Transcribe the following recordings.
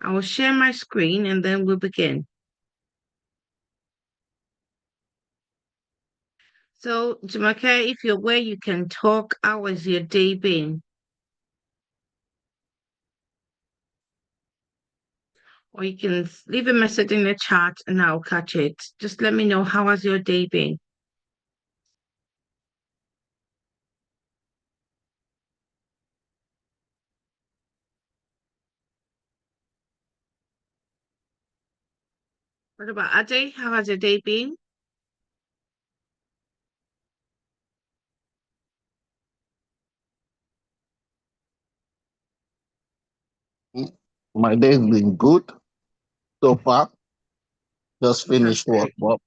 I will share my screen and then we'll begin. So, Jamake, if you're where you can talk, how has your day been? Or you can leave a message in the chat and I'll catch it. Just let me know, how has your day been? What about Ade? How has your day been? My day's been good so far. Just finished work, Fantastic. but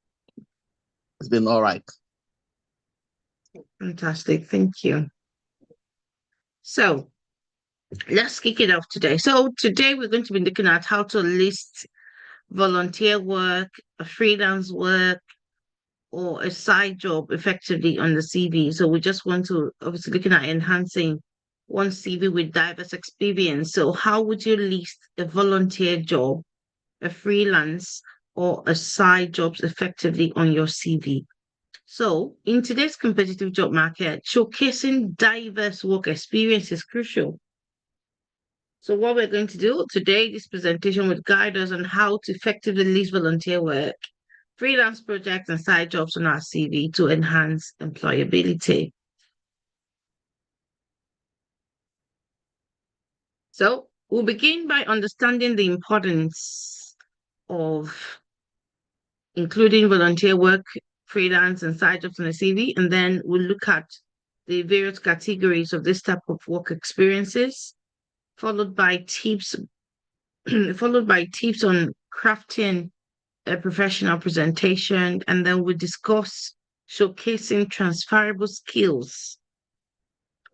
it's been all right. Fantastic. Thank you. So let's kick it off today. So today we're going to be looking at how to list volunteer work, a freelance work, or a side job effectively on the CV. So we just want to obviously looking at enhancing one CV with diverse experience. So how would you list a volunteer job, a freelance, or a side jobs effectively on your CV? So in today's competitive job market, showcasing diverse work experience is crucial. So what we're going to do today, this presentation will guide us on how to effectively list volunteer work, freelance projects, and side jobs on our CV to enhance employability. So we'll begin by understanding the importance of including volunteer work, freelance, and side jobs on the CV, and then we'll look at the various categories of this type of work experiences, followed by tips, followed by tips on crafting a professional presentation, and then we discuss showcasing transferable skills,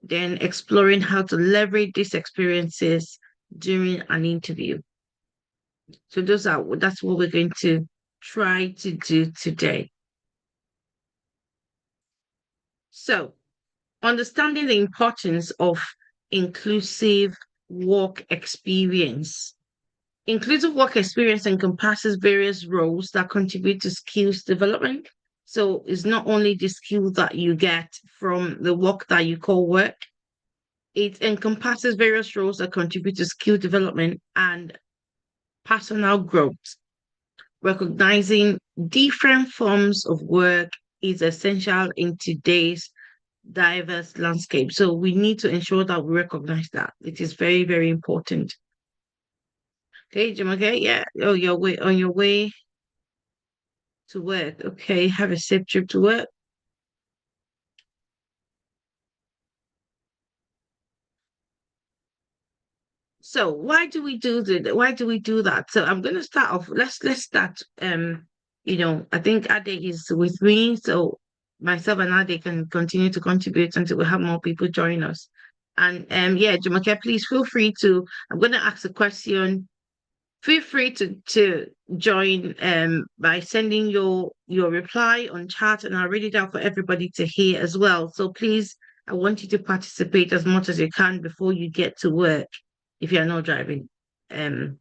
then exploring how to leverage these experiences during an interview. So that's what we're going to try to do today. So, understanding the importance of inclusive work experience. Inclusive work experience encompasses various roles that contribute to skills development. So it's not only the skills that you get from the work that you call work, it encompasses various roles that contribute to skill development and personal growth. Recognizing different forms of work is essential in today's diverse landscape. So we need to ensure that we recognize that. It is very, very important. Okay, Jim, okay, yeah. Oh, your way on your way to work. Okay, have a safe trip to work. So why do we do that? So I'm gonna start off. Let's start. I think Ade is with me, so myself and Ade can continue to contribute until we have more people join us. And yeah, Jumoke, please feel free to. I'm gonna ask a question. Feel free to join by sending your reply on chat, and I'll read it out for everybody to hear as well. So please, I want you to participate as much as you can before you get to work if you're not driving. Um,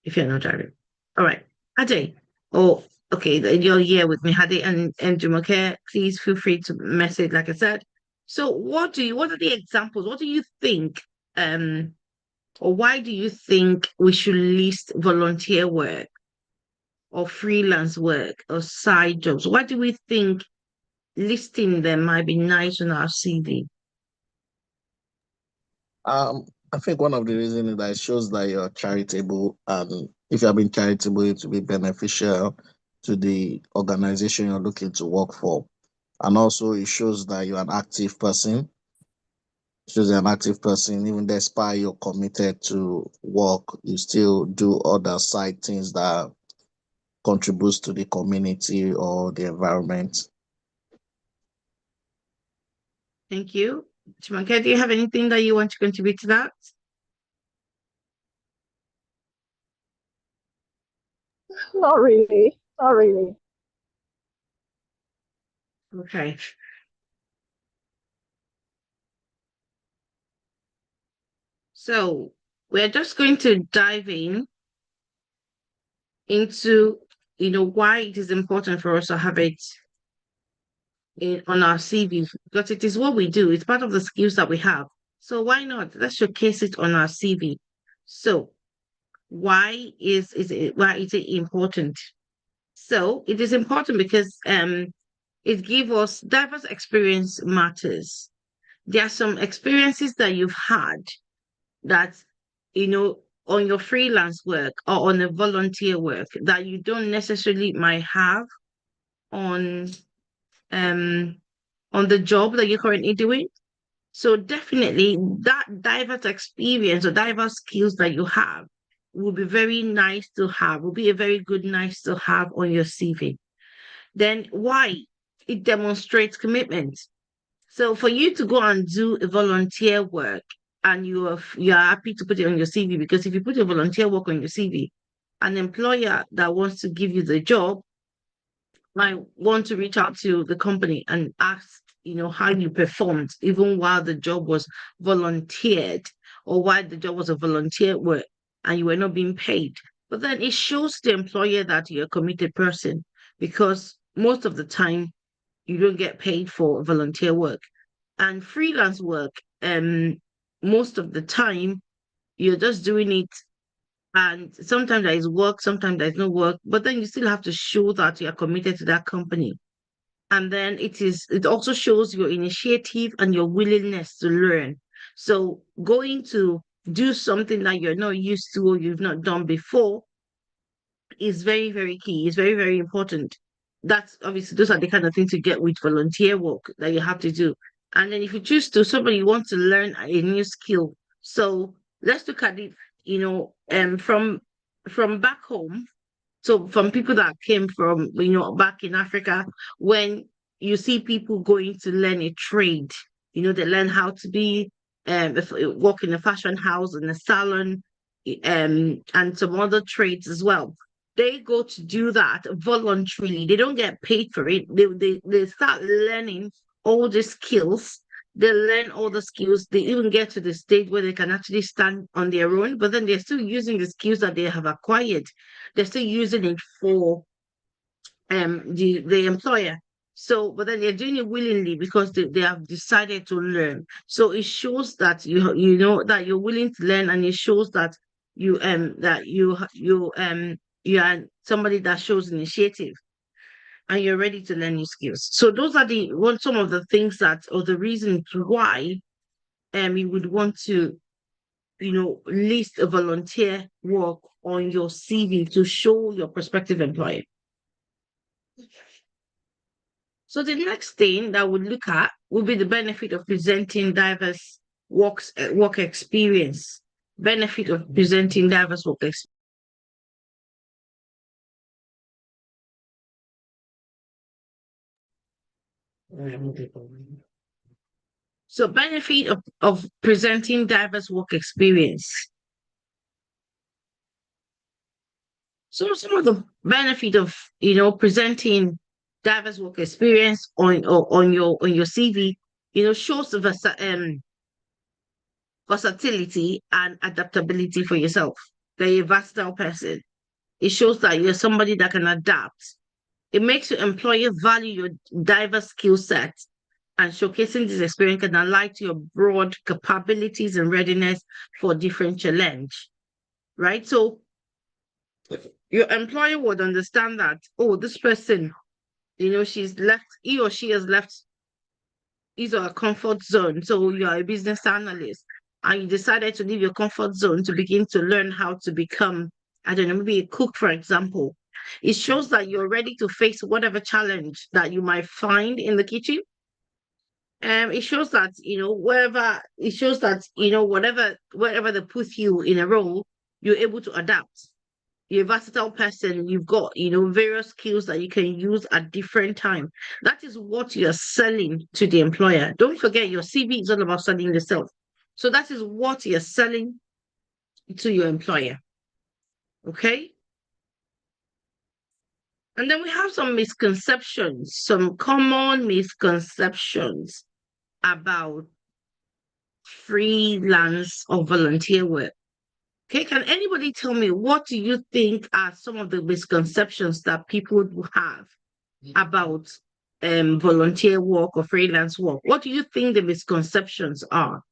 if you're not driving. All right. Ade. Oh, okay, you're here with me, Hadi and Jumoke. Please feel free to message, like I said. So what are the examples? What do you think? Or why do you think we should list volunteer work or freelance work or side jobs? Why do we think listing them might be nice on our CV? I think one of the reasons is that it shows that you're charitable, and if you're being charitable, it will be beneficial to the organization you're looking to work for. And also, it shows that you're an active person. It shows you're an active person, even despite you're committed to work, you still do other side things that contributes to the community or the environment. Thank you. Jumoke, do you have anything that you want to contribute to that? Not really. Not really. Okay. So we're just going to dive in into, why it is important for us to have it on our CV, because it is what we do. It's part of the skills that we have. So why not? Let's showcase it on our CV. So why is it important? So it is important because it gives us diverse experience matters. There are some experiences that you've had that, on your freelance work or on a volunteer work that you don't necessarily might have on um on the job that you're currently doing. So definitely that diverse experience or diverse skills that you have will be very nice to have, will be a very good nice to have on your CV. Then why? It demonstrates commitment. So for you to go and do a volunteer work and you're happy to put it on your CV, because if you put a volunteer work on your CV, an employer that wants to give you the job might want to reach out to the company and ask, how you performed, even while the job was volunteered or while the job was a volunteer work and you were not being paid. But then it shows the employer that you're a committed person, because most of the time you don't get paid for volunteer work. And freelance work, most of the time you're just doing it, and sometimes there is work, sometimes there's no work, but then you still have to show that you are committed to that company. And then it also shows your initiative and your willingness to learn. So going to do something that you're not used to or you've not done before is very, very key. It's very, very important. That's obviously those are the kind of things you get with volunteer work that you have to do. And then if you choose to, somebody wants to learn a new skill. So let's look at it, from back home. So from people that came from, back in Africa, when you see people going to learn a trade, they learn how to be work in a fashion house, in a salon, and some other trades as well. They go to do that voluntarily. They don't get paid for it. They start learning all the skills. They learn all the skills. They even get to the stage where they can actually stand on their own, but then they're still using the skills that they have acquired. They're still using it for the employer. So, but then they're doing it willingly because they have decided to learn. So it shows that you know that you're willing to learn, and it shows that you are somebody that shows initiative and you're ready to learn new skills. So those are some of the things that, or the reasons why you would want to, list a volunteer work on your CV to show your prospective employer. So the next thing that we'll look at will be the benefit of presenting diverse work experience. Benefit of presenting diverse work experience. So benefit of presenting diverse work experience. So some of the benefit of presenting diverse work experience on your CV, shows the versatility and adaptability for yourself. That you're a versatile person. It shows that you're somebody that can adapt. It makes your employer value your diverse skill set, and showcasing this experience can highlight your broad capabilities and readiness for different challenge, right? So your employer would understand that, oh, this person, he or she has left his or her comfort zone. So you are a business analyst and you decided to leave your comfort zone to begin to learn how to become, I don't know, maybe a cook, for example. It shows that you're ready to face whatever challenge that you might find in the kitchen. It shows that, wherever they put you in a role, you're able to adapt. You're a versatile person. You've got, various skills that you can use at different time. That is what you're selling to the employer. Don't forget, your CV is all about selling yourself. So that is what you're selling to your employer. Okay. And then we have some misconceptions, some common misconceptions about freelance or volunteer work. Okay, can anybody tell me what do you think are some of the misconceptions that people have about volunteer work or freelance work? What do you think the misconceptions are?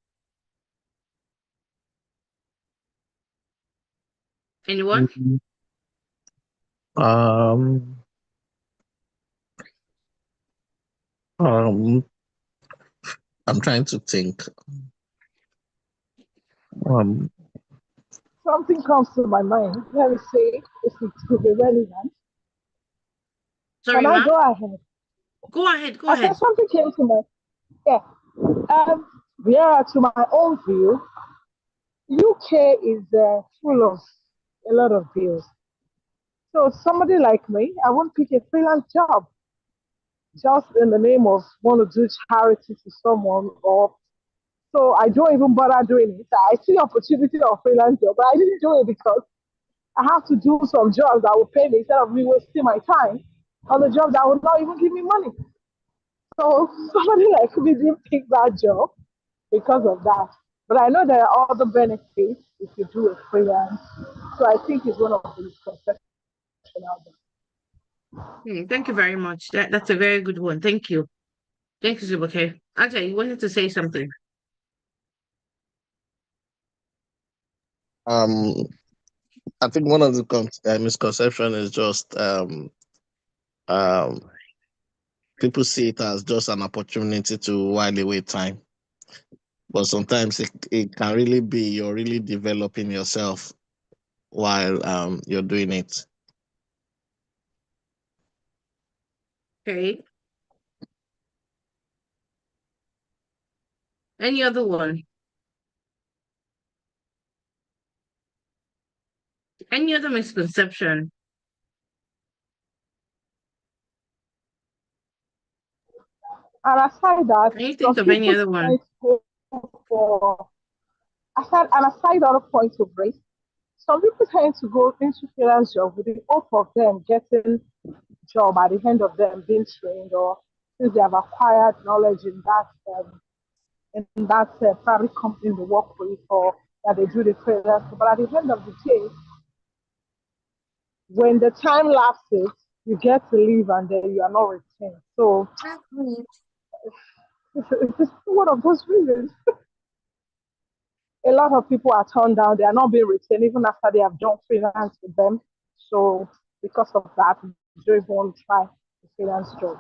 Anyone? Mhm. Um, um, I'm trying to think. Um, Something comes to my mind. Let me see if it could be relevant. Sorry, Can I ma'am. go ahead? Go ahead. Go I said ahead. something came to my yeah. Yeah, to my own view, UK is full of a lot of bills. So somebody like me, I won't pick a freelance job just in the name of want to do charity to someone, or so I don't even bother doing it. I see opportunity of freelance job, but I didn't do it because I have to do some jobs that will pay me instead of me wasting my time on the jobs that will not even give me money. So somebody like me didn't pick that job because of that. But I know there are other benefits if you do a freelance. So I think it's one of the misconceptions out there. Thank you very much. That's a very good one. Thank you. Thank you, Zuboke. Actually, you wanted to say something. um, I think one of the misconception is just um, people see it as just an opportunity to while away time, but sometimes it can really be you're really developing yourself while you're doing it. Okay. Any other one? Any other misconception? And aside that, Can you think some of any people other one? tend to go for aside other points of race, some people tend to go into freelance job with the hope of them getting job at the end of them being trained, or since they have acquired knowledge in that private company they work with, or that they do the freelance. But at the end of the day, when the time lapses, you get to leave and then you are not retained. So it's one of those reasons. A lot of people are turned down. They are not being retained even after they have done freelance with them. So because of that, they don't even want to try the freelance job.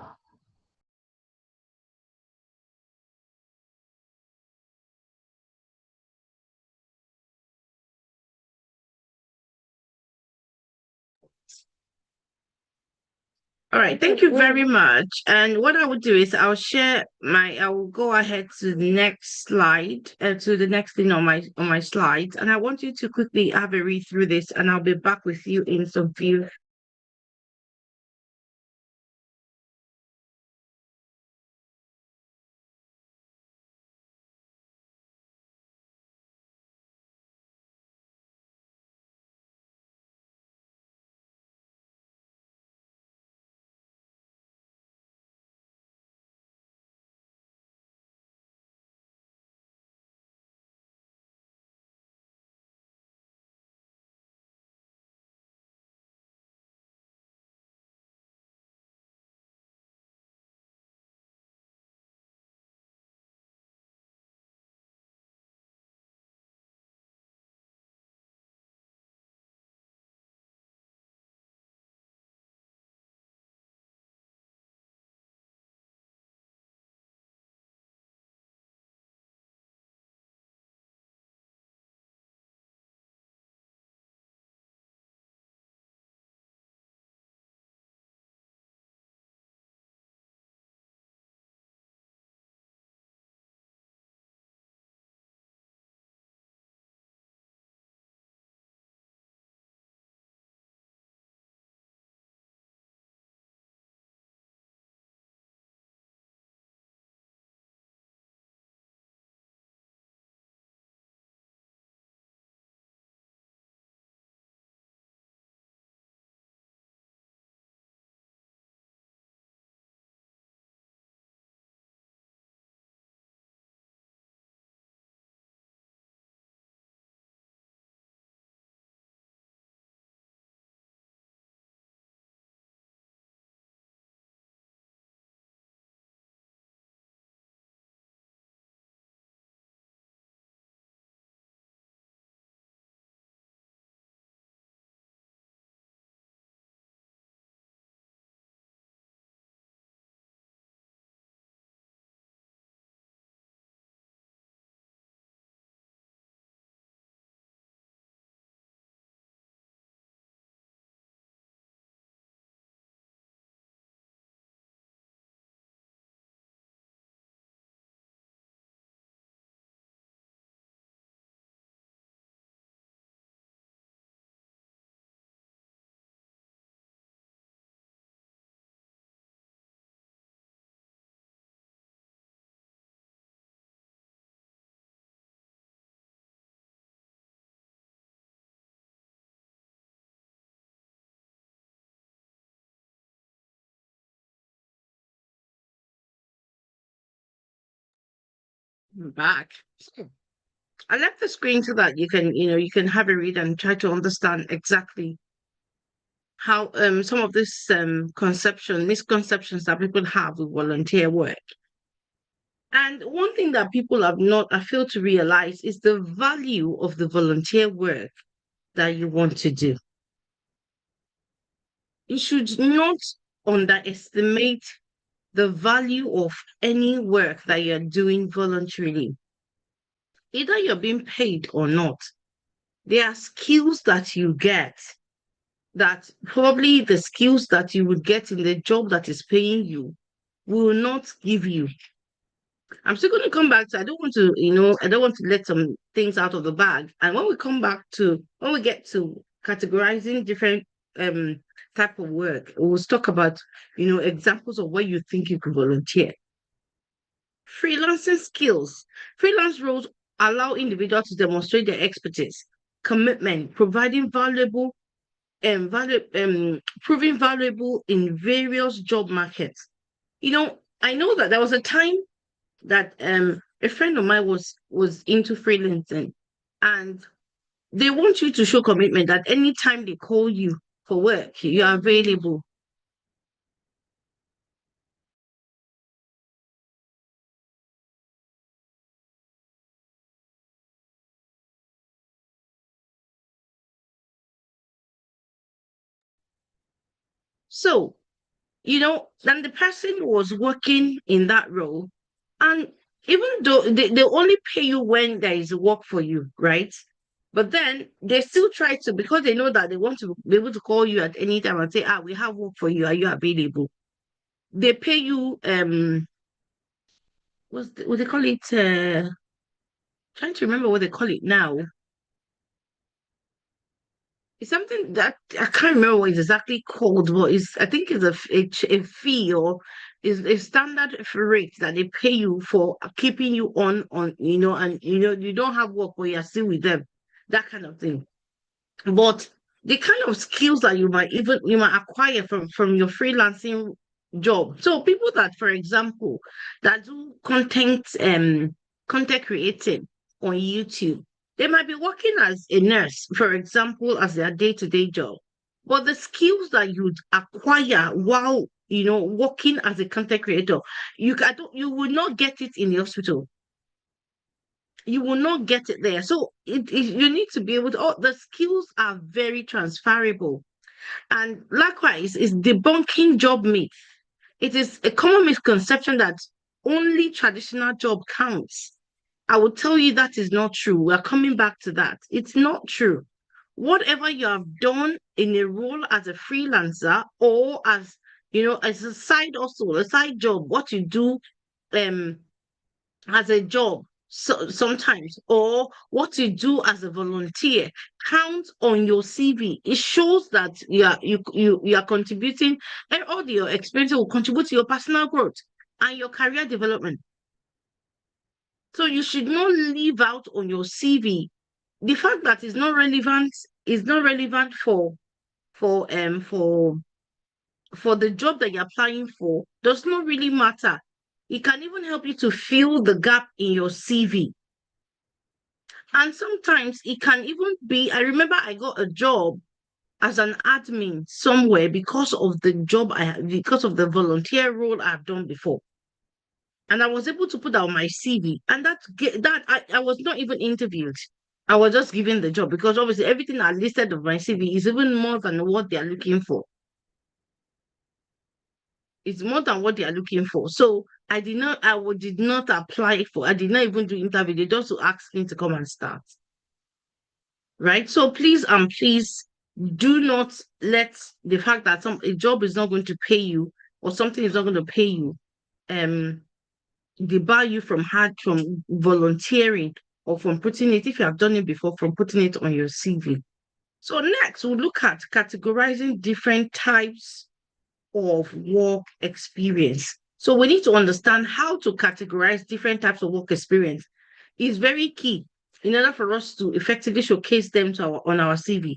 All right, thank you very much. And what I would do is I will go ahead to the next slide, to the next thing on my slides. And I want you to quickly have a read through this, and I'll be back with you in some few Back. So, I left the screen so that you can have a read and try to understand exactly how some of these misconceptions that people have with volunteer work. And one thing that people have not I fail to realize is the value of the volunteer work that you want to do. You should not underestimate the value of any work that you're doing voluntarily. Either you're being paid or not, there are skills that you get that probably the skills that you would get in the job that is paying you will not give you. I'm still going to come back to, I don't want to let some things out of the bag. And when we get to categorizing different um type of work, we'll talk about, examples of where you think you could volunteer. Freelancing skills. Freelance roles allow individuals to demonstrate their expertise, commitment, proving valuable in various job markets. I know that there was a time that a friend of mine was into freelancing, and they want you to show commitment that anytime they call you for work, you are available. So, then the person was working in that role, and even though they only pay you when there is work for you, right? But then they still try to, because they know that they want to be able to call you at any time and say, we have work for you, are you available? They pay you what they call it, trying to remember what they call it now. It's something that I can't remember what it's exactly called, but I think it's a fee, or is a standard rate that they pay you for keeping you on, and you don't have work, but you're still with them, that kind of thing. But the kind of skills that you might acquire from your freelancing job. So people that, for example, that do content creating on YouTube, they might be working as a nurse, for example, as their day-to-day job. But the skills that you'd acquire while working as a content creator, you will not get it in the hospital. You will not get it there. So you need to be able to, the skills are very transferable. And likewise, is debunking job myths. It is a common misconception that only traditional job counts. I will tell you that is not true. We're coming back to that. It's not true. Whatever you have done in a role as a freelancer, or as a side hustle, a side job, what you do um as a job, sometimes, or what you do as a volunteer, counts on your CV. It shows that you are contributing, and all your experience will contribute to your personal growth and your career development. So you should not leave out on your CV the fact that it's not relevant, is not relevant for for the job that you're applying for, does not really matter. It can even help you to fill the gap in your CV. And sometimes it can even be, I remember I got a job as an admin somewhere because of because of the volunteer role I've done before. And I was able to put that on my CV. And I was not even interviewed. I was just given the job, because obviously everything I listed of my CV is even more than what they're looking for. It's more than what they are looking for. So did not apply for, I did not even do interview. They just asked me to come and start. Right? So please please do not let the fact that a job is not going to pay you, or something is not going to pay you, debar you from volunteering, or from putting it, if you have done it before, from putting it on your CV. So next, we'll look at categorizing different types of work experience. So we need to understand how to categorize different types of work experience. It's very key in order for us to effectively showcase them on our CV.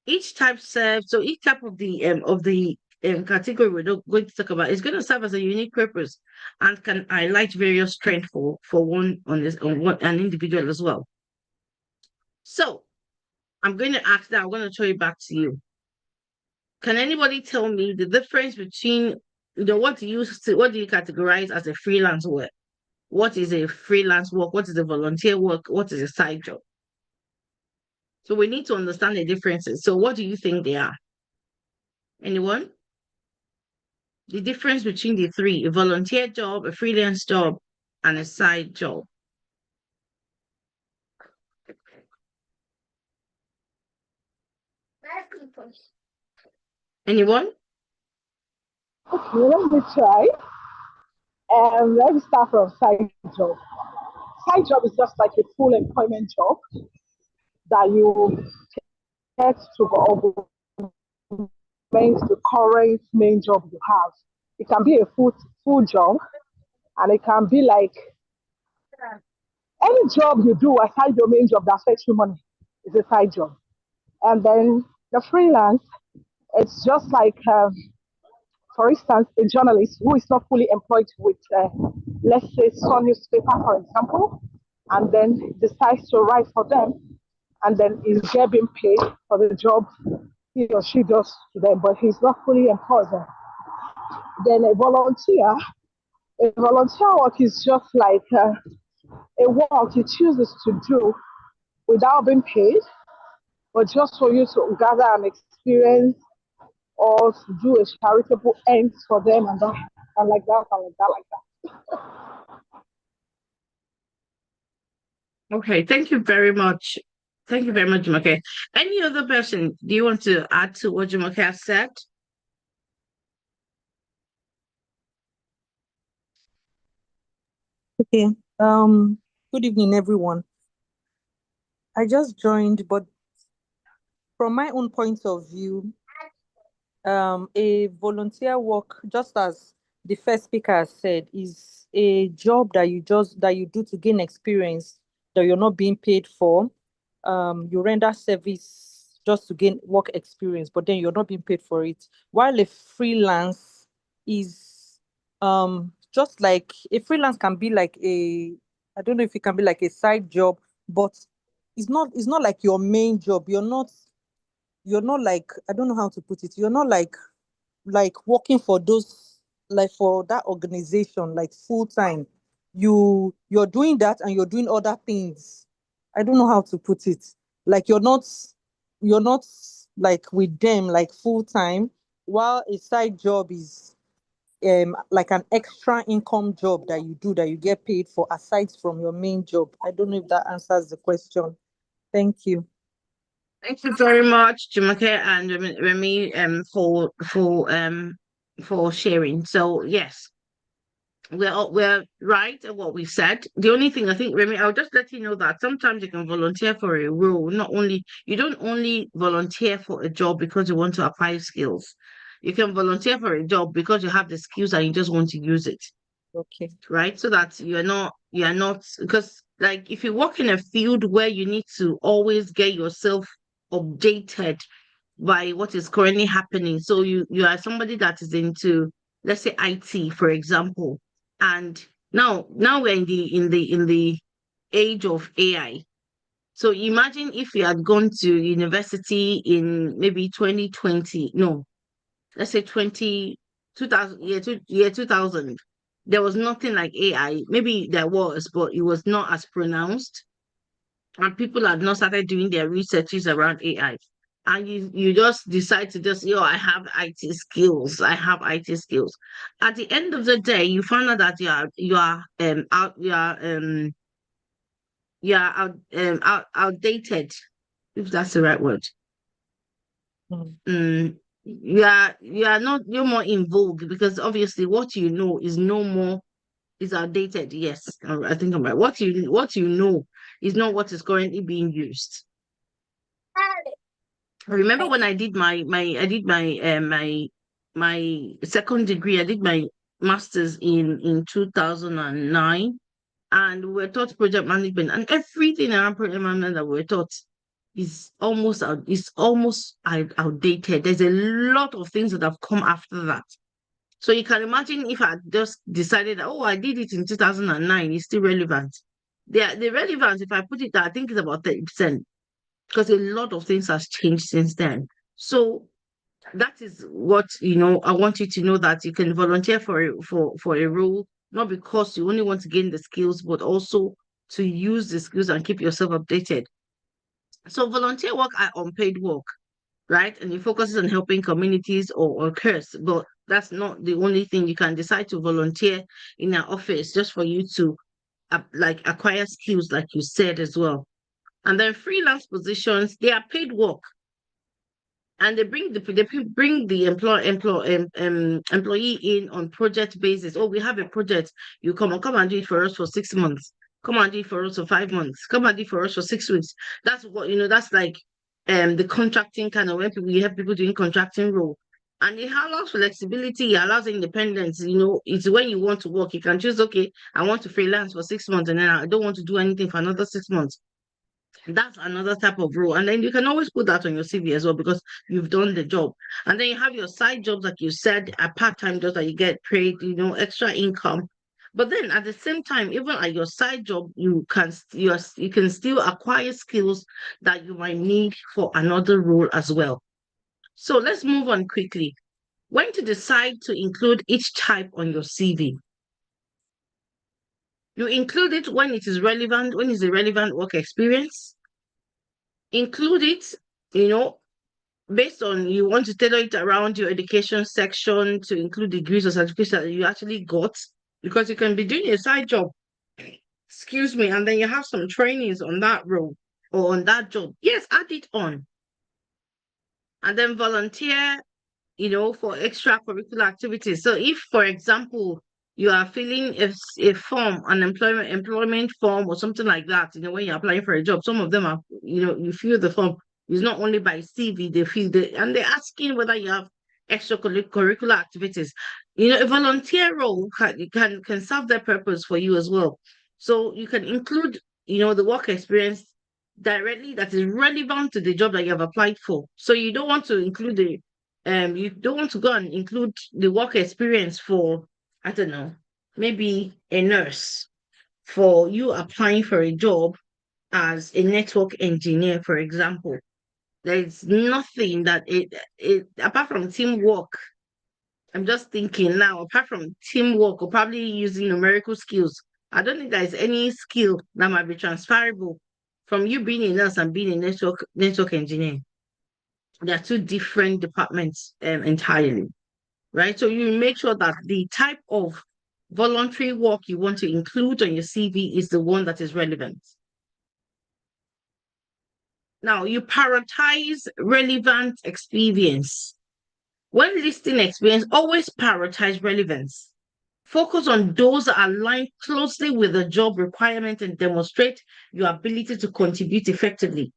Each type of the category we're going to talk about is going to serve as a unique purpose and can highlight various strengths for one an individual as well. So I'm going to ask that. I'm going to throw it back to you. Can anybody tell me the difference between, what do you categorize as a freelance work? What is a freelance work? What is a volunteer work? What is a side job? So we need to understand the differences. So what do you think they are? Anyone? The difference between the three: a volunteer job, a freelance job, and a side job. Anyone? Okay, let me try. Let me start from side job. Side job is just like a full employment job that you get to augment the current main job you have. It can be a full job, and it can be like any job you do aside your main job that fetch you money is a side job. And then the freelance, it's just like, for instance, a journalist who is not fully employed with, let's say, Sun newspaper, for example, and then decides to write for them, and then is getting paid for the job he or she does to them, but he's not fully employed. Then a volunteer work is just like a work he chooses to do without being paid, but just for you to gather an experience or to do a charitable end for them and that, and like that, and like that, like that. Okay, thank you very much. Thank you very much, Jumoke. Any other person, do you want to add to what Jumoke has said? Okay. Good evening, everyone. I just joined, but from my own point of view, a volunteer work, just as the first speaker has said, is a job that you do to gain experience that you're not being paid for. You render service just to gain work experience, but then you're not being paid for it. While a freelance is just like a freelance can be like I don't know if it can be like a side job, but it's not like your main job. You're not like, I don't know how to put it. You're not like working for those, like for that organization like full time. You're doing that and you're doing other things. I don't know how to put it. Like you're not like with them like full time, while a side job is like an extra income job that you do that you get paid for aside from your main job. I don't know if that answers the question. Thank you. Thank you very much, Jumoke and Remy, for sharing. So yes, we're right at what we said. The only thing I think, Remy, I'll just let you know that sometimes you can volunteer for a role. You don't only volunteer for a job because you want to apply skills. You can volunteer for a job because you have the skills and you just want to use it. Okay. Right? So that you are not, because like if you work in a field where you need to always get yourself updated by what is currently happening. So you are somebody that is into, let's say, IT, for example, and now we're in the age of AI. So imagine if you had gone to university in maybe 2020, no, let's say 2000, year 2000. There was nothing like AI. Maybe there was, but it was not as pronounced. And people had not started doing their researches around AI. And you just decide to just, I have IT skills. I have IT skills. At the end of the day, you find out that outdated, if that's the right word. Mm. You're more in vogue because obviously what you know is no more, is outdated. Yes, I think I'm right. What you know is not what is currently being used. I remember when I did my second degree. I did my master's in 2009, and we were taught project management and everything around project management that we were taught. is almost outdated. There's a lot of things that have come after that. So you can imagine if I just decided, oh, I did it in 2009, it's still relevant. The relevance, if I put it, I think it's about 30%, because a lot of things has changed since then. So that is what, I want you to know, that you can volunteer for a role, not because you only want to gain the skills, but also to use the skills and keep yourself updated. So volunteer work are unpaid work, right? And it focuses on helping communities or cares, but that's not the only thing. You can decide to volunteer in an office just for you to acquire skills, like you said as well. And then freelance positions, they are paid work, and they bring the employee in on project basis. Oh, we have a project. You come and do it for us for 6 months. Come and do it for us for 5 months. Come and do it for us for 6 weeks. That's what, that's like the contracting kind of, when we have people doing contracting role. And it allows flexibility, it allows independence. It's when you want to work, you can choose, okay, I want to freelance for 6 months, and then I don't want to do anything for another 6 months. That's another type of role. And then you can always put that on your CV as well, because you've done the job. And then you have your side jobs, like you said, a part-time jobs that you get paid, extra income. But then at the same time, even at your side job, you can still acquire skills that you might need for another role as well. So let's move on quickly. When to decide to include each type on your CV? You include it when it is relevant, when it's a relevant work experience. Include it, based on, you want to tailor it around your education section to include degrees or certificates that you actually got, because you can be doing a side job, excuse me, and then you have some trainings on that role or on that job. Yes, add it on. And then volunteer, for extracurricular activities. So if, for example, you are filling a form, an employment form or something like that, when you're applying for a job, some of them are, you fill the form. It's not only by CV, they fill and they're asking whether you have extracurricular activities. A volunteer role can serve that purpose for you as well. So you can include, the work experience directly that is relevant to the job that you have applied for. So you don't want to include you don't want to go and include the work experience for, I don't know, maybe a nurse, for you applying for a job as a network engineer, for example. There's nothing that it apart from teamwork. I'm just thinking now, apart from teamwork or probably using numerical skills, I don't think there's any skill that might be transferable from you being a nurse and being a network engineer. They are two different departments entirely, right? So you make sure that the type of voluntary work you want to include on your CV is the one that is relevant. Now, you prioritize relevant experience. When listing experience, always prioritize relevance. Focus on those that align closely with the job requirement and demonstrate your ability to contribute effectively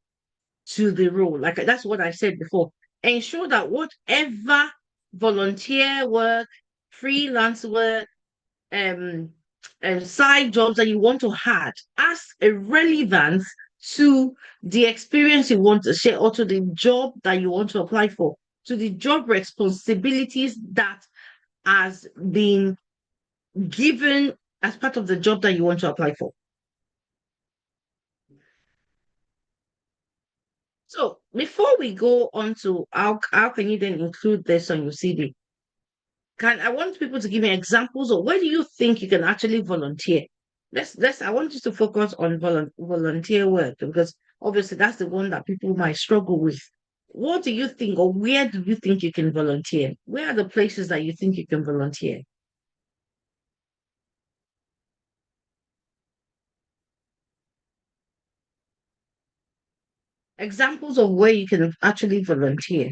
to the role. Like, that's what I said before. Ensure that whatever volunteer work, freelance work, side jobs that you want to have as a relevance to the experience you want to share, or to the job that you want to apply for, to the job responsibilities that has been given as part of the job that you want to apply for. So before we go on to how can you then include this on your CV, I want people to give me examples of where do you think you can actually volunteer. I want you to focus on volunteer work, because obviously that's the one that people might struggle with. What do you think, or where do you think you can volunteer? Where are the places that you think you can volunteer? Examples of where you can actually volunteer.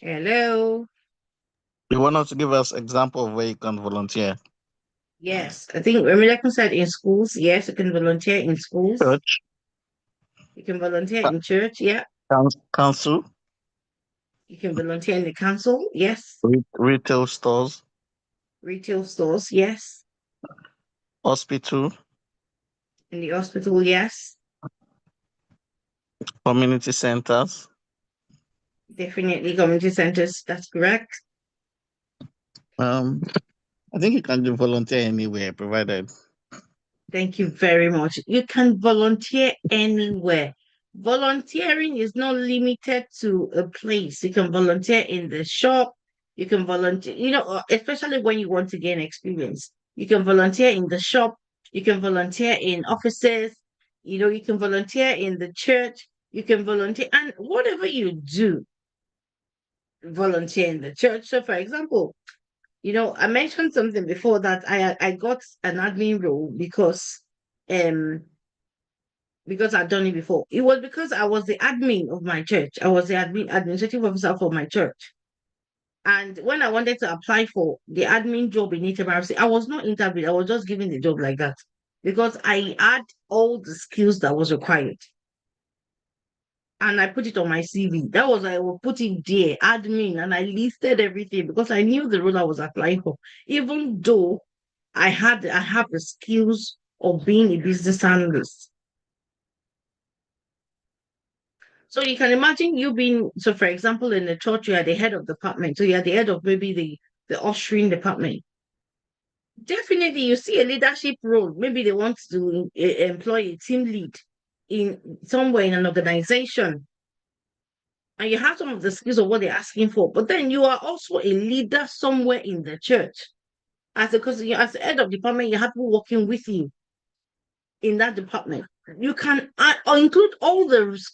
Hello. You want us to give us example of where you can volunteer? Yes, I think Remilekun said in schools. Yes, you can volunteer in schools. Church, You can volunteer in church. Yeah. council, You can volunteer in the council. Yes. retail stores, Retail stores. Yes. hospital, In the hospital, yes. Community centers. Definitely community centers. That's correct. I think you can do volunteer anywhere, provided. Thank you very much. You can volunteer anywhere. Volunteering is not limited to a place. You can volunteer in the shop. You can volunteer, especially when you want to gain experience. You can volunteer in the shop. You can volunteer in offices. You can volunteer in the church. You can volunteer, and whatever you do, volunteer in the church. So, for example, I mentioned something before that I got an admin role um because I'd done it before. It was because I was the admin of my church. I was the administrative officer for my church. And when I wanted to apply for the admin job in HMRC, I was not interviewed. I was just given the job like that because I had all the skills that was required. And I put it on my CV. That was I will put it there, admin, and I listed everything because I knew the role I was applying for. Even though I have the skills of being a business analyst. So you can imagine you being, so for example, in the church, you are the head of department. So you're the head of maybe the ushering department. Definitely, you see a leadership role. Maybe they want to employ a team lead in somewhere in an organization. And you have some of the skills of what they're asking for. But then you are also a leader somewhere in the church. Because as the head of department, you have people working with you in that department. You can include all those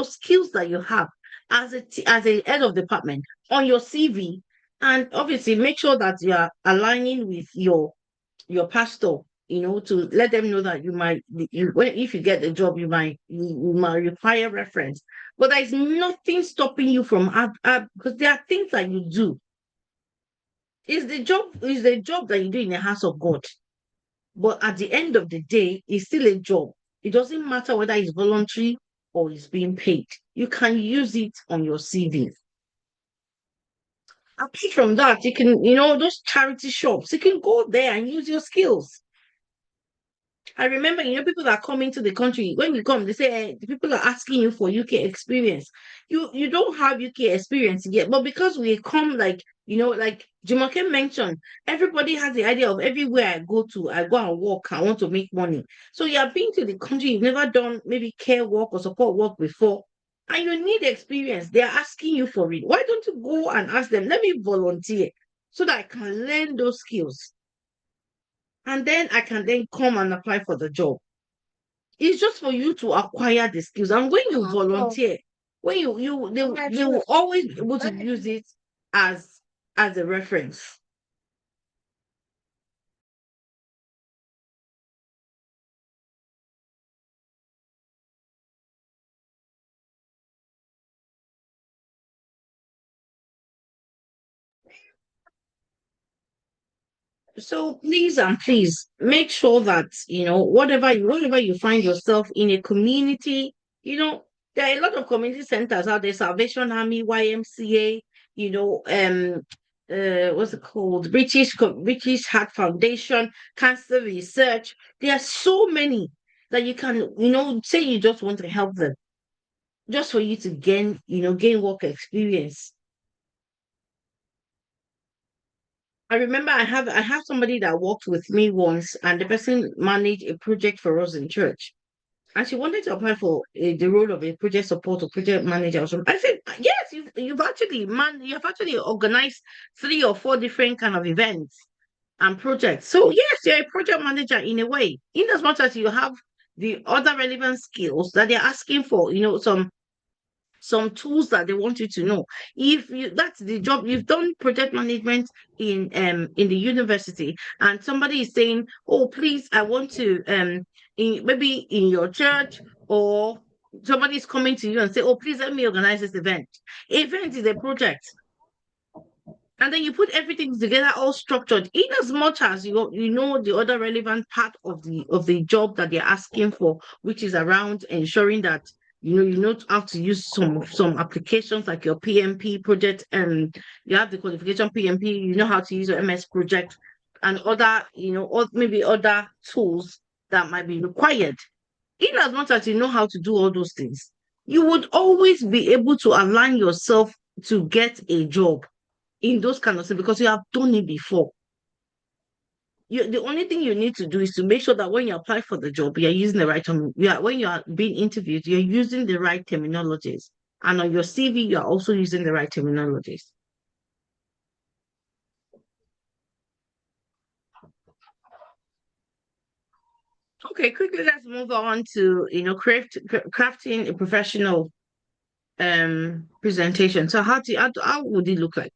skills that you have as a head of department on your CV, and obviously make sure that you are aligning with your pastor. To let them know that if you get the job, you might require reference. But there is nothing stopping you from because there are things that you do. Is the job that you do in the house of God. But at the end of the day, it's still a job. It doesn't matter whether it's voluntary or it's being paid. You can use it on your CV. Apart from that, you can, those charity shops, you can go there and use your skills. I remember, people that come into the country, when you come, they say, the people are asking you for UK experience. You don't have UK experience yet, but because we come like Jumoke mentioned, everybody has the idea of everywhere I go and work, I want to make money. So you have been to the country, you've never done maybe care work or support work before, and you need experience. They're asking you for it. Why don't you go and ask them, let me volunteer so that I can learn those skills? And then I can then come and apply for the job. It's just for you to acquire the skills. And when you volunteer, when they will always be able to use it as a reference. So please and please make sure that whatever you find yourself in a community, there are a lot of community centers out there, Salvation Army, YMCA, what's it called? British Heart Foundation, Cancer Research. There are so many that you can, say you just want to help them, just for you to gain work experience. I remember I have somebody that worked with me once, and the person managed a project for us in church. And she wanted to apply for the role of a project support or project manager or something. I said, yes, you've actually organized 3 or 4 different kind of events and projects. So yes, you're a project manager in a way, in as much as you have the other relevant skills that they're asking for, some tools that they want you to know. If that's the job, you've done project management in the university, and somebody is saying, oh please, I want to maybe in your church, or somebody's coming to you and say, oh please let me organize this event. Event is a project, and then you put everything together, all structured, in as much as you know the other relevant part of the job that they're asking for, which is around ensuring that you know how to use some applications like your PMP project, and you have the qualification PMP, you know how to use your MS project and other, or maybe other tools that might be required. In as much as you know how to do all those things, you would always be able to align yourself to get a job in those kind of things because you have done it before. The only thing you need to do is to make sure that when you apply for the job, you're using the right term. When you are being interviewed, you're using the right terminologies. And on your CV, you are also using the right terminologies. Okay, quickly, let's move on to, crafting a professional presentation. So how would it look like?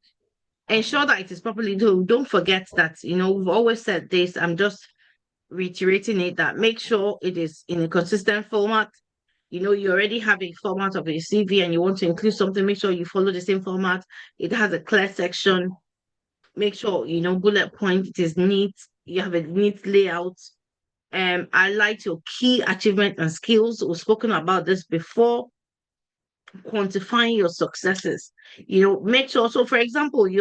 Ensure that it is properly done. Don't forget that, we've always said this. I'm just reiterating it, that make sure it is in a consistent format. You already have a format of a CV and you want to include something, make sure you follow the same format. It has a clear section. Make sure, bullet point, it is neat. You have a neat layout. Highlight your key achievement and skills. We've spoken about this before. Quantifying your successes. Make sure. So, for example, maybe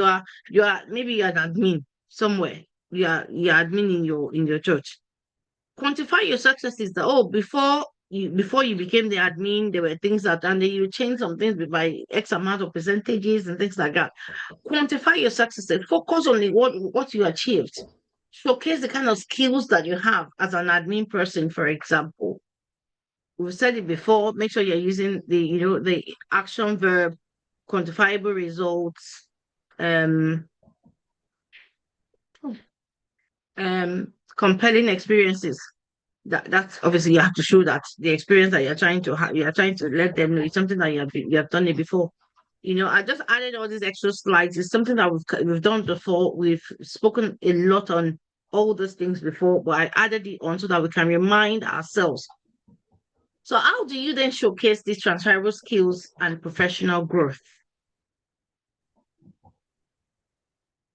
you're an admin somewhere. You're admin in your church. Quantify your successes. That before you became the admin, there were things and then you change some things by X amount of percentages and things like that. Quantify your successes. Focus on what you achieved. Showcase the kind of skills that you have as an admin person, for example. We've said it before. Make sure you're using the action verb, quantifiable results, compelling experiences. That's obviously you have to show that the experience that you're trying to have, you're trying to let them know it's something that you have done it before. I just added all these extra slides. It's something that we've done before. We've spoken a lot on all those things before, but I added it on so that we can remind ourselves. So how do you then showcase these transferable skills and professional growth?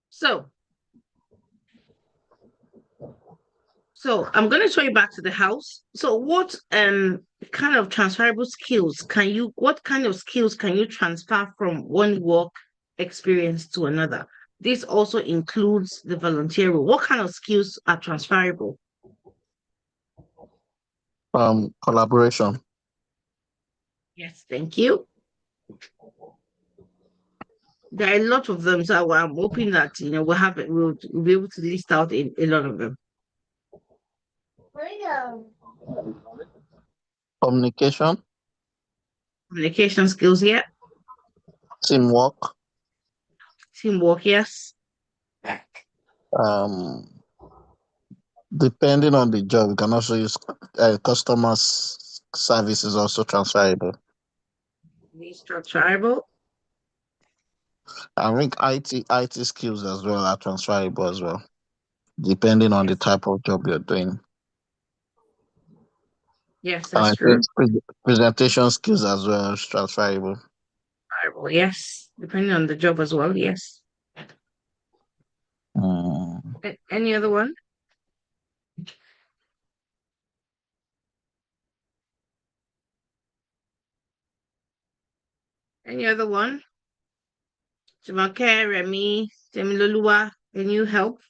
So I'm going to show you back to the house. So what kind of transferable skills what kind of skills can you transfer from one work experience to another? This also includes the volunteer role. What kind of skills are transferable? Collaboration. Yes, thank you. There are a lot of them, so I'm hoping that we'll be able to list out a lot of them. Communication. Communication skills, yeah. Teamwork. Teamwork, yes. Depending on the job, you can also use customer service is also transferable. These transferable. I think IT skills as well are transferable as well, depending on the type of job you're doing. Yes, that's true. Presentation skills as well is transferable. Yes, depending on the job as well, yes. Any other one? Any other one? Jamake, Remy, Temilolua, can you help?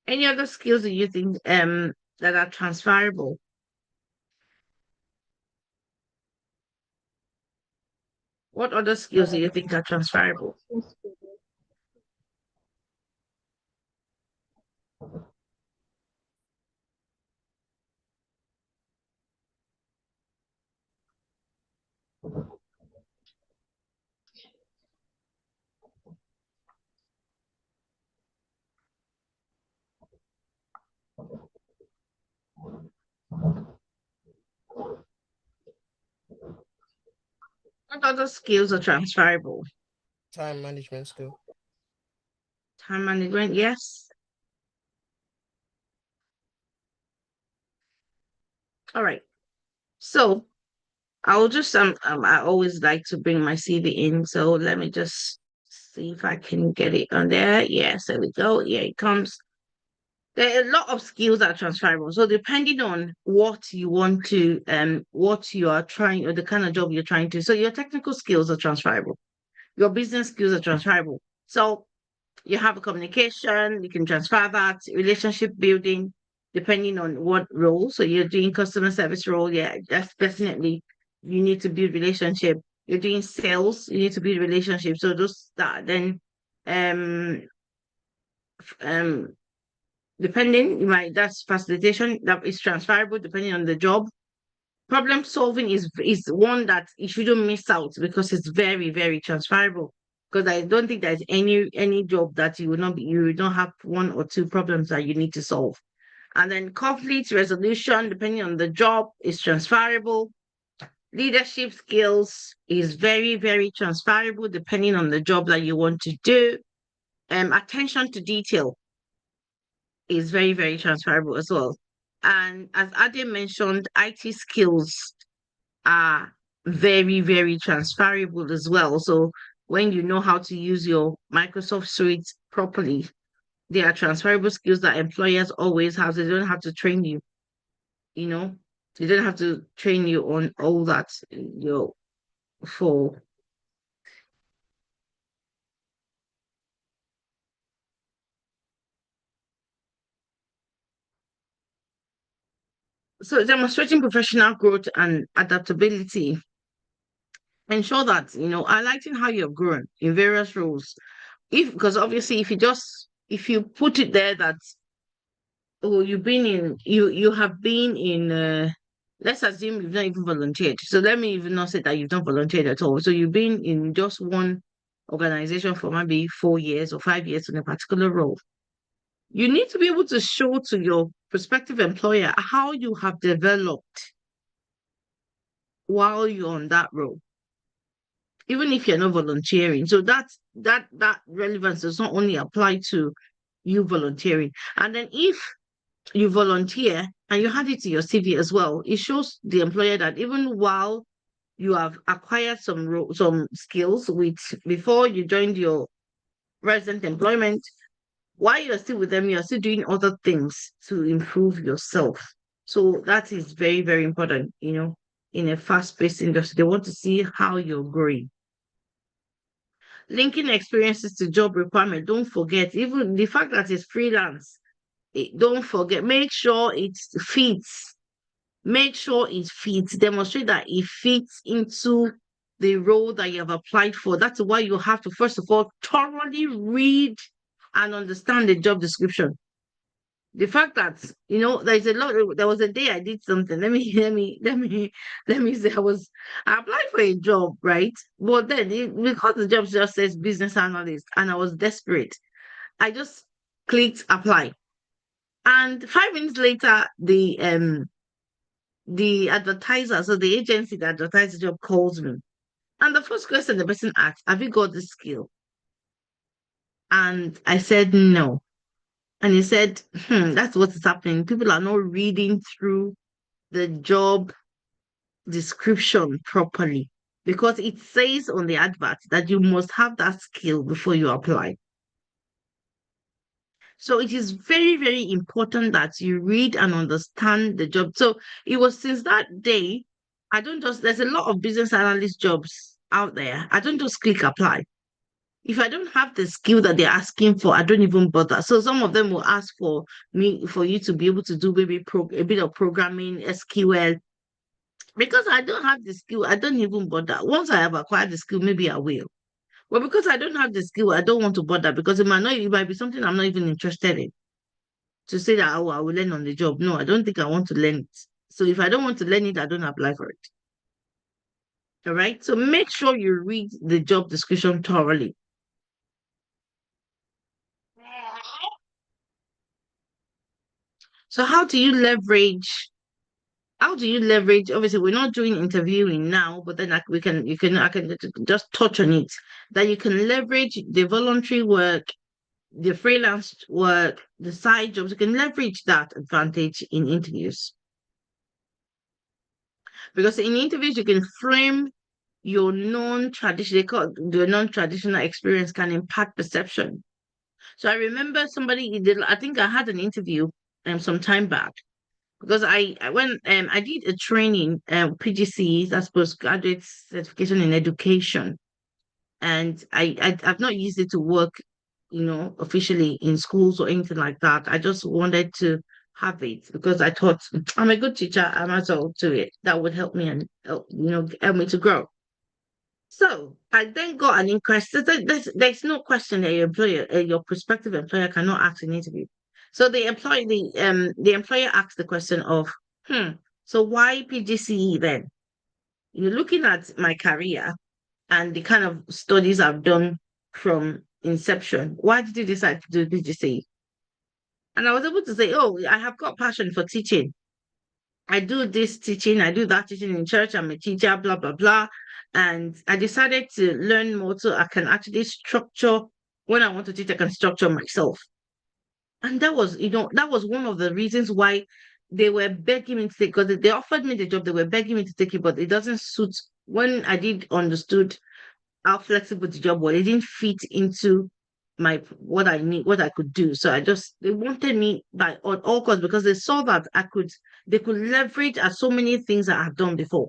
Any other skills that you think that are transferable? What other skills do you think are transferable? What other skills are transferable? Time management skill. Time management, yes. All right. So I'll just I always like to bring my CV in. So let me just see if I can get it on there. Yes, there we go. Yeah, it comes. There are a lot of skills that are transferable. So depending on what you want to what you are trying or the kind of job you're trying to. So your technical skills are transferable. Your business skills are transferable. So you have a communication, you can transfer that, relationship building, depending on what role. So you're doing customer service role, yeah, that's definitely you need to build relationship. You're doing sales, you need to build relationship. So those that then um um depending, you might that's facilitation that is transferable depending on the job. Problem solving is one that you shouldn't miss out because it's very, very transferable. Because I don't think there's any job that you will not have one or two problems that you need to solve. And then conflict resolution, depending on the job, is transferable. Leadership skills is very, very transferable depending on the job that you want to do. Attention to detail is very, very transferable as well. And as Ade mentioned, IT skills are very, very transferable as well. So when you know how to use your Microsoft suite properly, they are transferable skills that employers always have. They don't have to train you, you know, they don't have to train you on all that, for. So demonstrating professional growth and adaptability, ensure that, highlighting how you're growing in various roles. Because obviously if you put it there that, oh, you have been in, let's assume you've not even volunteered. So let me even not say that you've not volunteered at all. So you've been in just one organization for maybe 4 years or 5 years in a particular role. You need to be able to show to your prospective employer how you have developed while you're on that role, even if you're not volunteering. So that relevance does not only apply to you volunteering. And then if you volunteer and you add it to your CV as well, it shows the employer that even while you have acquired some skills with before you joined your present employment, while you're still with them, you're still doing other things to improve yourself. So that is very, very important, in a fast-paced industry. They want to see how you're growing. Linking experiences to job requirement. Don't forget, even the fact that it's freelance, don't forget, make sure it fits. Make sure it fits. Demonstrate that it fits into the role that you have applied for. That's why you have to, first of all, thoroughly read and understand the job description. The fact that there's a lot. There was a day I did something. Let me say I applied for a job, right? But then because the job just says business analyst, and I was desperate, I just clicked apply, and 5 minutes later, the advertiser, so the agency that advertised the job, calls me, and the first question the person asks, "Have you got the skill?" And I said no. And he said, that's what is happening. People are not reading through the job description properly because it says on the advert that you must have that skill before you apply. So it is very, very important that you read and understand the job. So it was since that day, there's a lot of business analyst jobs out there. I don't just click apply. If I don't have the skill that they're asking for, I don't even bother. So some of them will ask for you to be able to do maybe a bit of programming, SQL. Because I don't have the skill, I don't even bother. Once I have acquired the skill, maybe I will. But because I don't have the skill, I don't want to bother because it might be something I'm not even interested in. To say that, oh, I will learn on the job. No, I don't think I want to learn it. So if I don't want to learn it, I don't apply for it. All right. So make sure you read the job description thoroughly. So how do you leverage? Obviously, we're not doing interviewing now, but then I can just touch on it, that you can leverage the voluntary work, the freelance work, the side jobs. You can leverage that advantage in interviews, because in interviews you can frame your non-traditional experience can impact perception. So I remember I think I had an interview some time back, because I went I did a training, PGC, that's postgraduate certification in education, and I've not used it to work, officially in schools or anything like that. I just wanted to have it because I thought I'm a good teacher. I might as well do it. That would help me and help me to grow. So I then got an inquest. There's no question that your employer, your prospective employer, cannot ask an interview. So the employer asked the question of, so why PGCE then? You're looking at my career and the kind of studies I've done from inception. Why did you decide to do PGCE? And I was able to say, oh, I have got passion for teaching. I do this teaching, I do that teaching in church, I'm a teacher, blah, blah, blah. And I decided to learn more so I can actually structure when I want to teach, I can structure myself. And that was, that was one of the reasons why they were begging me to take, because they offered me the job, they were begging me to take it, but it doesn't suit. When I did understood how flexible the job was, it didn't fit into what I need, what I could do. So they wanted me by all costs because they saw that they could leverage at so many things that I've done before.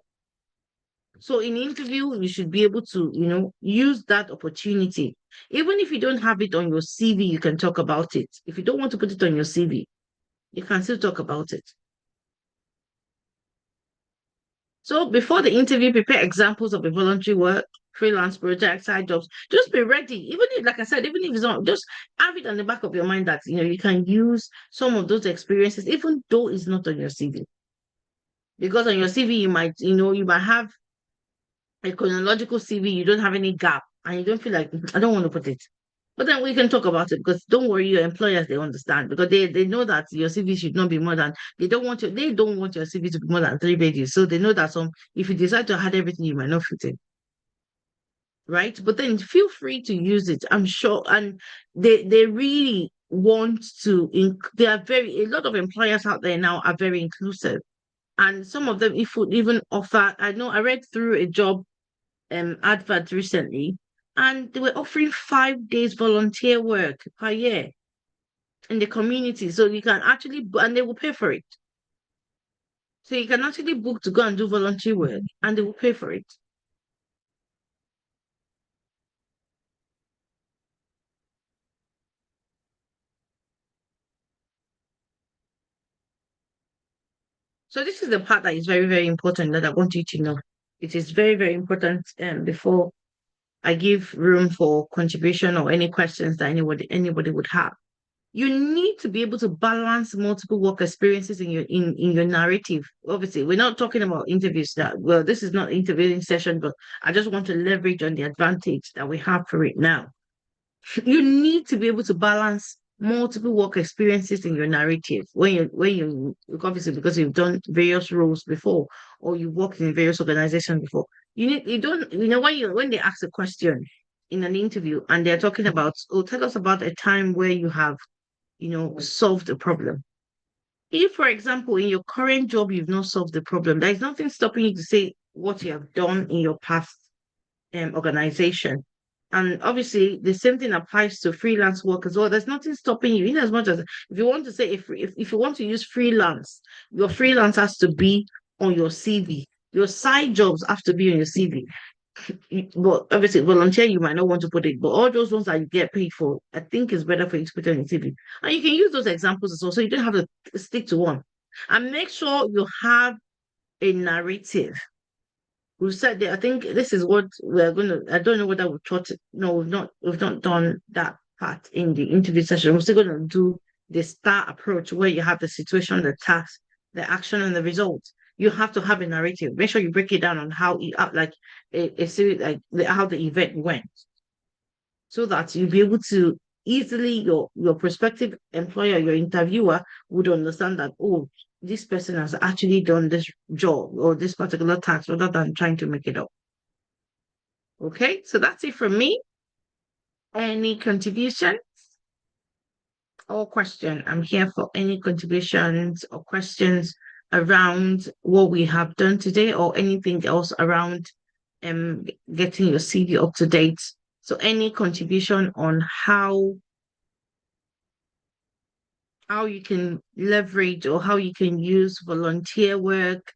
So in interview, you should be able to, use that opportunity. Even if you don't have it on your CV, you can talk about it. If you don't want to put it on your CV, you can still talk about it. So before the interview, prepare examples of the voluntary work, freelance projects, side jobs. Just be ready. Even if, like I said, even if it's not, just have it on the back of your mind that you can use some of those experiences, even though it's not on your CV. Because on your CV, you might have a chronological CV, you don't have any gap, and you don't feel like I don't want to put it. But then we can talk about it because don't worry, your employers they understand because they know that your CV should not be more than they don't want your CV to be more than 3 pages. So they know that if you decide to add everything, you might not fit in. Right. But then feel free to use it. I'm sure. And they really want to they are a lot of employers out there now are very inclusive. And some of them if would even offer, I know I read through a job advert recently, and they were offering 5 days volunteer work per year in the community. So you can actually, and they will pay for it. So you can actually book to go and do volunteer work, and they will pay for it. So this is the part that is very, very important that I want you to know. It is very, very important before I give room for contribution or any questions that anybody would have. You need to be able to balance multiple work experiences in your narrative. Obviously, we're not talking about interviews this is not interviewing session, but I just want to leverage on the advantage that we have for it now. You need to be able to balance multiple work experiences in your narrative when you obviously because you've done various roles before or you worked in various organizations before. You don't when they ask a question in an interview and they're talking about, oh, tell us about a time where you have solved a problem. If, for example, in your current job, you've not solved the problem, there is nothing stopping you to say what you have done in your past organization. And obviously, the same thing applies to freelance work as well. There's nothing stopping you, in as much as if you want to say, if you want to use freelance, your freelance has to be on your CV. Your side jobs have to be on your CV. But obviously, volunteer, you might not want to put it, but all those ones that you get paid for, I think it's better for you to put it on your CV. And you can use those examples as well, so you don't have to stick to one. And make sure you have a narrative. We said that I think this is what we're gonna. I don't know whether we've taught it. No, we've not done that part in the interview session. We're still gonna do the STAR approach where you have the situation, the task, the action, and the result. You have to have a narrative. Make sure you break it down on how like a series how the event went, so that you'll be able to easily your prospective employer, your interviewer would understand that, oh, this person has actually done this job or this particular task rather than trying to make it up. Okay, so that's it from me. Any contribution or question? I'm here for any contributions or questions around what we have done today or anything else around getting your CV up to date. So any contribution on how you can leverage or how you can use volunteer work,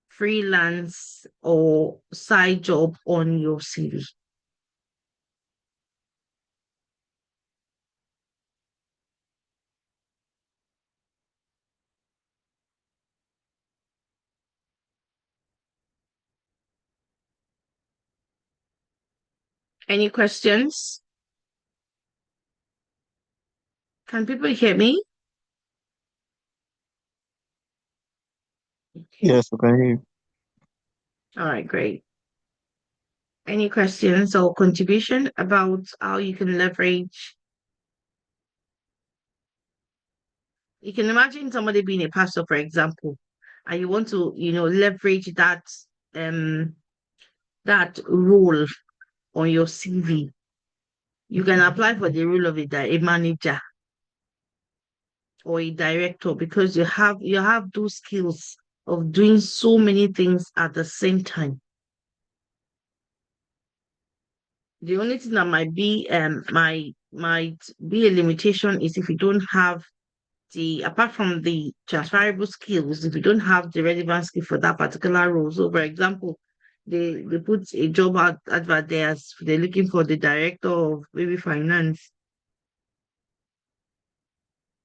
freelance or side job on your CV. Any questions? Can people hear me? Okay. Yes, okay. All right, great. Any questions or contribution about how you can leverage? You can imagine somebody being a pastor, for example, and you want to, leverage that role on your CV. You can apply for the role of a manager or a director because you have those skills of doing so many things at the same time. The only thing that might be a limitation is if you don't have apart from the transferable skills, if you don't have the relevant skill for that particular role. So for example, they put a job advert there as they're looking for the director of maybe finance.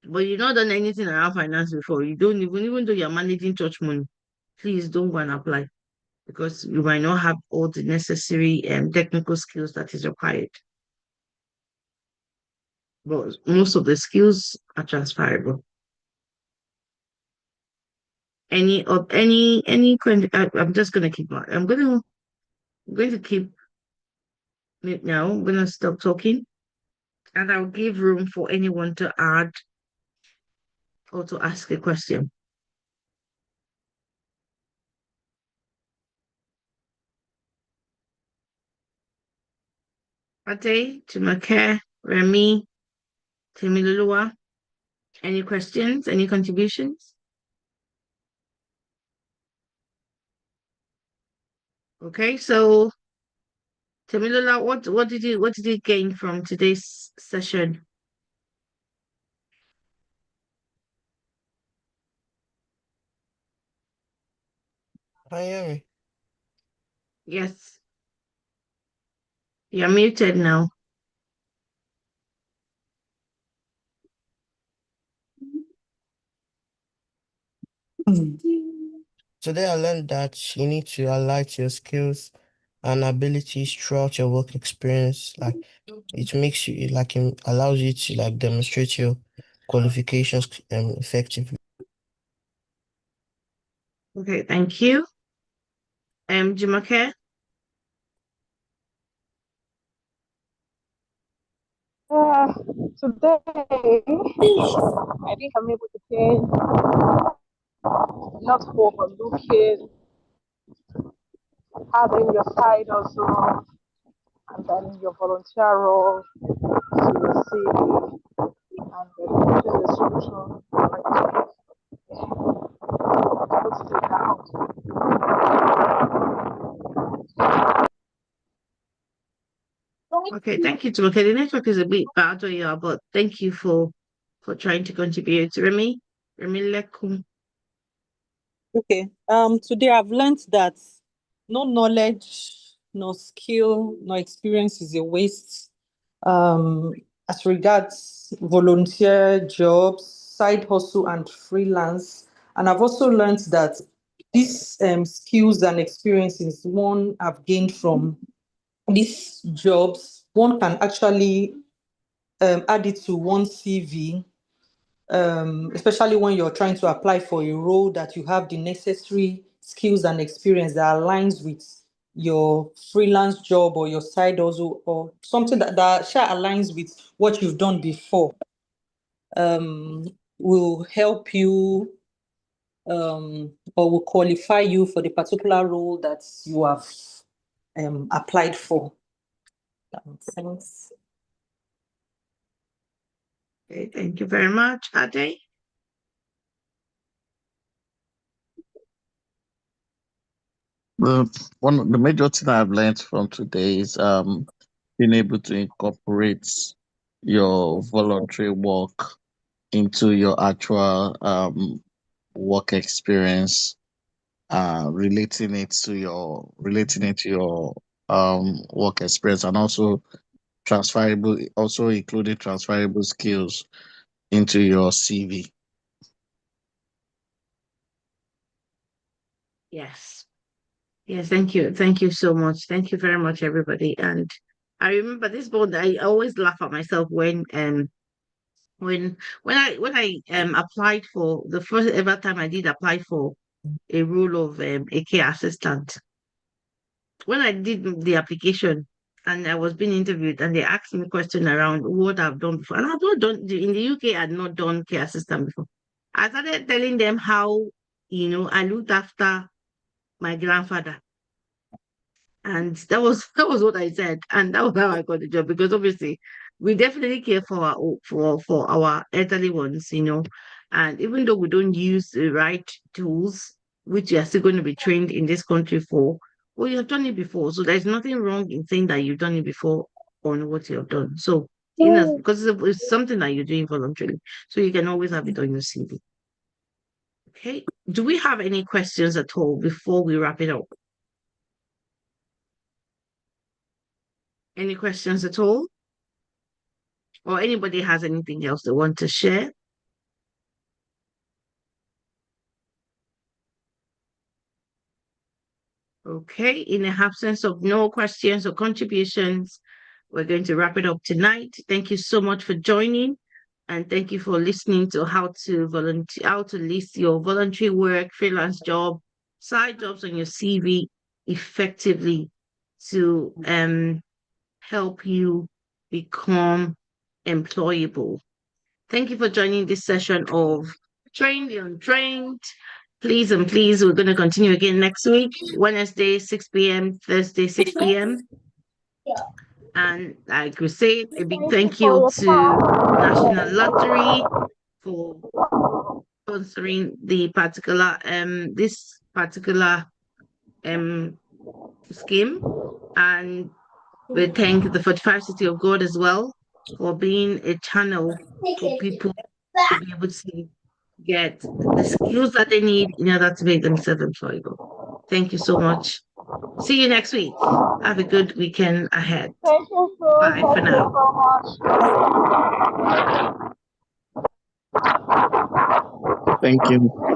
But you've not done anything around finance before. You don't even though you're managing church money, please don't go and apply because you might not have all the necessary technical skills that is required. But most of the skills are transferable. Any question? I'm just gonna keep on. I'm going to keep it now. I'm gonna stop talking, and I'll give room for anyone to add or to ask a question. Ade, Jumake, Remy, Temilulua, any questions? Any contributions? Okay, so Temilulua, what did you gain from today's session? Can you hear me? Yes, you're muted now. Today I learned that you need to highlight your skills and abilities throughout your work experience. Like it makes you it allows you to demonstrate your qualifications effectively. Okay, thank you. Jumake, Today, I think I'm able to gain not overlooking, having your side also, and then your volunteer role to your CV, and then putting the solution correctly. Put it down. okay, thank you, Jumake. The network is a bit bad where you are, but thank you for trying to contribute. Remy Lekum. Okay. Today I've learned that no knowledge, no skill, no experience is a waste. As regards volunteer jobs, side hustle, and freelance. And I've also learned that these skills and experiences one I've gained from these jobs, one can actually add it to one's CV, especially when you're trying to apply for a role that you have the necessary skills and experience that aligns with your freelance job or your side hustle or something that aligns with what you've done before, will help you or will qualify you for the particular role that you have applied for. That makes sense. Okay, thank you very much, Ade. The major thing I've learned from today is being able to incorporate your voluntary work into your actual work experience, relating it to your work experience, and also including transferable skills into your CV. Yes. Yes, thank you. Thank you so much. Thank you very much, everybody. And I remember this one. I always laugh at myself when I applied for the first ever time I did apply for a role of a care assistant. When I did the application and I was being interviewed, and they asked me a question around what I've done before, and I've not done in the UK. I'd not done care assistant before. I started telling them how I looked after my grandfather. And that was what I said, and that was how I got the job, because obviously we definitely care for our elderly ones, and even though we don't use the right tools, which you are still going to be trained in this country for, well, you've done it before, so there's nothing wrong in saying that you've done it before on what you've done. So, because it's something that you're doing voluntarily, so you can always have it on your CV. Okay. Do we have any questions at all before we wrap it up? Any questions at all? Or anybody has anything else they want to share? Okay, in the absence of no questions or contributions, we're going to wrap it up tonight. Thank you so much for joining, and thank you for listening to how to list your voluntary work, freelance job, side jobs on your CV effectively to help you become employable. Thank you for joining this session of Trained the Untrained. Please and please, we're going to continue again next week, Wednesday, 6 p.m., Thursday, 6 p.m. And like we said, a big thank you to National Lottery for sponsoring this particular scheme. And we thank the Fortified City of God as well for being a channel for people to be able to get the skills that they need in order to make themselves employable. Thank you so much. See you next week. Have a good weekend ahead. Thank you so, Bye for now. so much. Thank you.